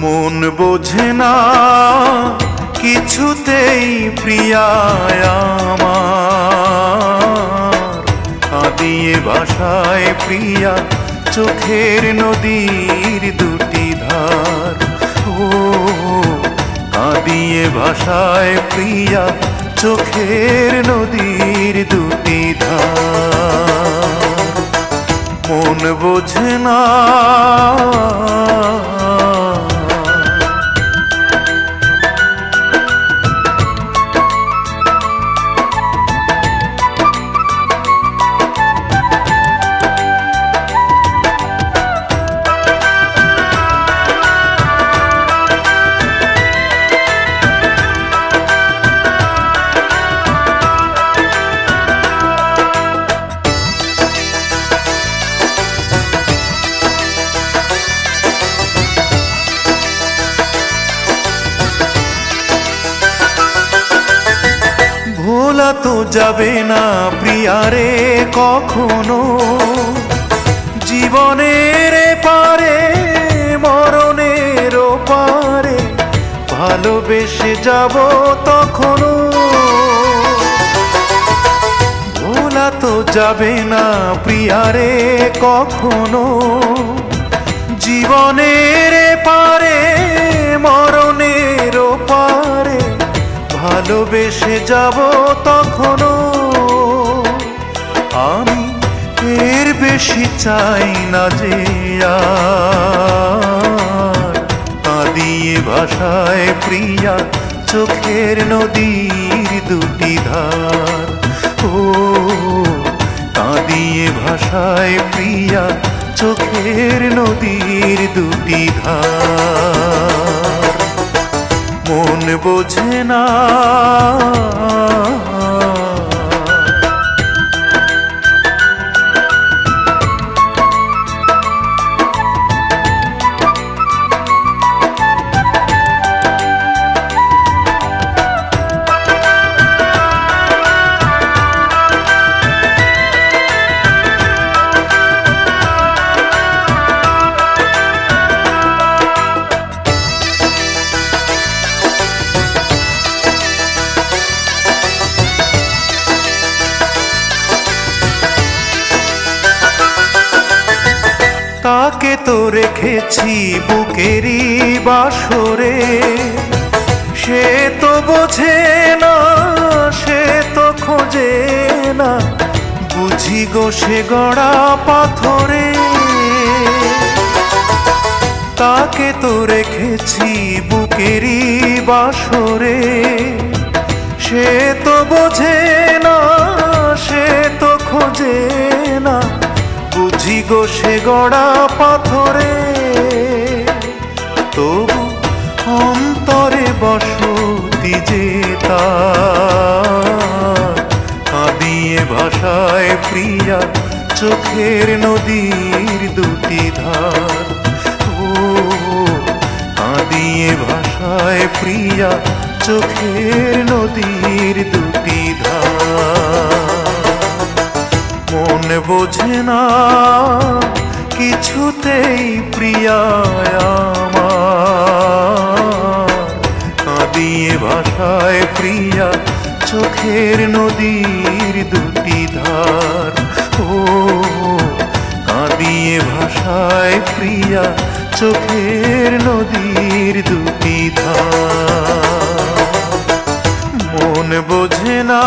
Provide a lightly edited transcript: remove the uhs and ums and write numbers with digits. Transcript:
মন বোঝে না কিছুতেই প্রিয়া আমার, কাঁদিয়ে ভাষায় প্রিয়া চোখের নদীর দুটি ধার। ও কাঁদিয়ে ভাষায় প্রিয়া চোখের নদীর দুটি ধার। মন বোঝে না ভোলা তো যাবে না প্রিয়ারে কখনো, জীবনের পারে মরণের পারে ভালোবেসে যাব তখনো। ভোলা তো যাবে না প্রিয়ারে কখনো, জীবনের পারে মরণের পারে ভালোবেসে যাব তখনো। আমি এর বেশি চাই না যে আর, কাঁদিয়ে ভাষায় প্রিয়া চোখের নদীর দুটি ধার। ও কাঁদিয়ে ভাষায় প্রিয়া চোখের নদীর দুটি ধার। মন বোঝে না তাকে তো রেখেছি বুকেরই বাসরে, সে তো বোঝে না সে তো খোঁজে না, বুঝি গো সে গড়া পাথরে। তাকে তো রেখেছি বুকেরই বাসরে, সে তো বোঝে না সে তো খোঁজে না, বুঝি গো সে গড়া পাথরে। তবু অন্তরে বসতি যে তার, কাঁদিয়ে ভাষায় প্রিয়া চোখের নদীর দুটি ধার। ও কাঁদিয়ে ভাষায় প্রিয়া চোখের নদীর দুটি ধার। মন বোঝে না কিছুতেই প্রিয়া আমার, কাঁদিয়ে ভাষায় প্রিয়া চোখের নদীর দুটি ধার। ও কাঁদিয়ে ভাষায় প্রিয়া চোখের নদীর দুটি ধার। মন বোঝে না।